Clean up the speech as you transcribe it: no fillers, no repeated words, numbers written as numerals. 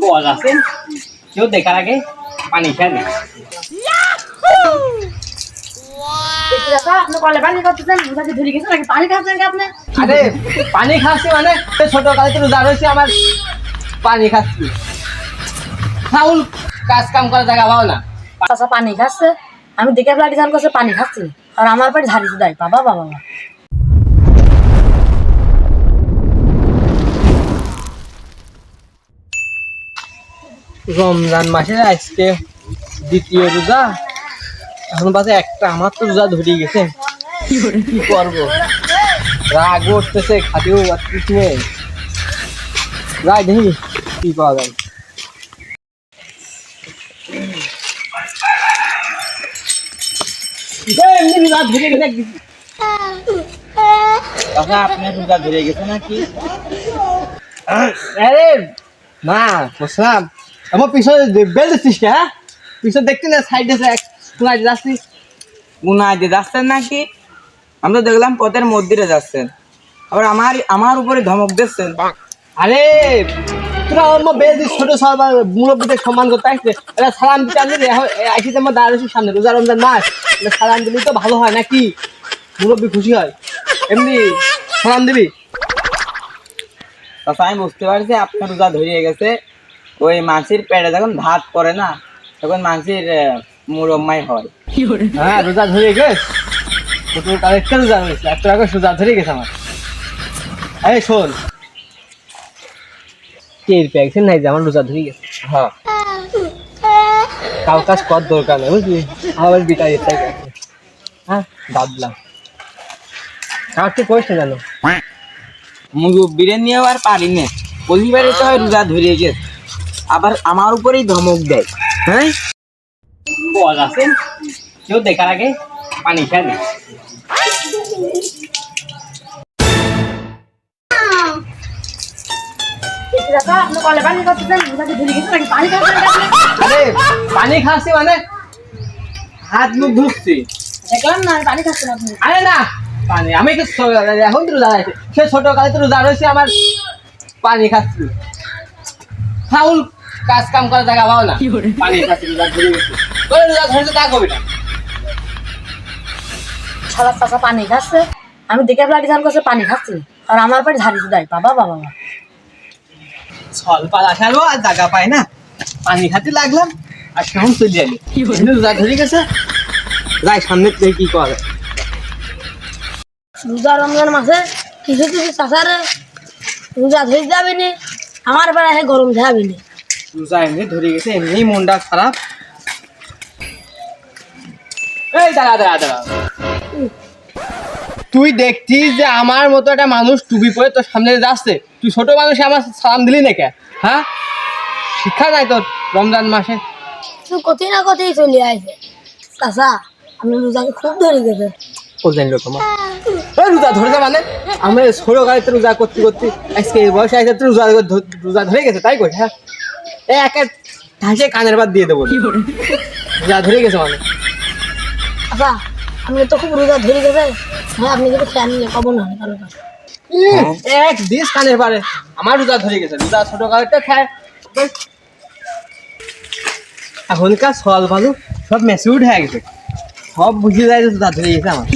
বল আছে কেউ দেখার আগে পানি খায় না। আরে পানি খাচ্ছি মানে ছোট কালে তো রোজা রয়েছে আমার পানি খাচ্ছি ফাউল কাজ কাম করার জায়গা পাও না। চাচা পানি খাচ্ছে আমি দেখে প্লাটি ধান করছে পানি খাচ্ছি আর আমার পেট ঝাড়িতে দেয় বাবা বাবা বাবা। রমজান মাসের আজকে দ্বিতীয় রোজা এখন বাজে একটা আমার তো রোজা ধরিয়ে গেছে কি করবো রাগ উঠতেছে খাতেও কিছু নেই রাগ দেখি কি পাওয়া যায়। এমনি রোজা ধরে গেছে আপনি রোজা ধরে গেছে নাকি? আরে না বুঝলাম আমার পিছনে বেল দিচ্ছিস কে? হ্যাঁ পিছনে দেখতে না সাইডে কোনায় যাচ্ছি উনায় দিয়ে যাচ্ছেন নাকি? আমরা দেখলাম পথের মধ্যে যাচ্ছেন আবার আমার উপরে ধমক দিচ্ছেন। আরে তোরা আমার বেল দিস ছোট সবার মুরব্বীদের সম্মান করতে আসছে এটা সালাম দিতে আনলি আইসি তো আমার দাঁড়াচ্ছি সামনে রোজা রমজান মাস সালাম দিবি তো ভালো হয় নাকি মুরব্বী খুশি হয় এমনি সালাম দিবি। তাছাড়া আমি বুঝতে পারছি আপনার রোজা ধরিয়ে গেছে ওই মাছের পেটে যখন ভাত পড়ে না তখন মাছের মুরব্মাই হয়। হ্যাঁ রোজা ধরে গেছ তোর কালে একটা রোজা হয়েছে এত আগে রোজা ধরে গেছে আমার। এই শোন টের পেয়েছেন নাই যে আমার রোজা ধরে গেছে। হ্যাঁ কাউ কাজ কর দরকার নেই বুঝলি আমার বিটা যেতে গেছে হ্যাঁ ভাবলাম আর তুই কইস না জানো মুরব্বীরে নিয়েও আর পারি না পরিবারে তো হয় রোজা ধরিয়ে গেছে আবার আমার উপরেই ধমক দেয়। হ্যাঁ বল আছে কেউ দেখার আগে পানি খায় না। আরে পানি খাচ্ছি মানে হাত মুখ ধুচ্ছি দেখলাম না পানি খাচ্ছে না আপনি। আরে না পানি আমি তো এখন তো রোজা আছে সে ছোট কালে তো রোজা রয়েছে আমার পানি খাচ্ছি ফাউল কাজ কাম করার জায়গা পাও না পানি খাচ্ছি রোজা ধরে গেছে তোর রোজা ধরেছে তা কবি না। শালা চাচা পানি খাচ্ছে আমি দেখে প্লাটি ধান করছে পানি খাচ্ছি আর আমার পেট ঝাড়িতে দেয় বাবা বাবা বাবা। ছল পালা খেলো আর জায়গা পায় না পানি খাতে লাগলাম আর কেমন চলে যাবে রোজা ধরে গেছে যাই সামনে থেকে কি করে। রোজা রমজান মাসে কিছু কিছু চাচারে রোজা ধরে যাবে নি আমার বেড়া গরম যাবে নি। রোজা এমনি ধরে গেছে এমনি মনটা খারাপ। এই দাঁড়া দাঁড়া দাঁড়া তুই দেখছিস যে আমার মতো একটা মানুষ টুপি পরে তোর সামনে যাচ্ছে তুই ছোট মানুষে আমার সালাম দিলি না কে? হ্যাঁ শিক্ষা নাই তোর রমজান মাসে তুই কোথায় না কোথায় চলে আসে চাচা আমি রোজাকে খুব ধরে গেছে। ও জানলো তোমার ওই রোজা ধরেছে মানে আমি ছোট গাড়িতে রোজা করতে করতে আজকে এই বয়সে আসে রোজা ধরে গেছে তাই কই। হ্যাঁ এই একে ঠাসে কানের বাদ দিয়ে দেবো রোজা ধরে গেছে মানে। আচ্ছা আপনি তো খুব রোজা ধরে গেছে হ্যাঁ আপনি কিন্তু খেয়াল নিয়ে পাবো না কারো কাছে এক দিস কানের পারে আমার রোজা ধরে গেছে রোজা ছোট গাড়িটা খায় এখনকার সল ভালো সব ম্যাচিউড হয়ে গেছে সব বুঝে যায় রোজা ধরে গেছে আমার।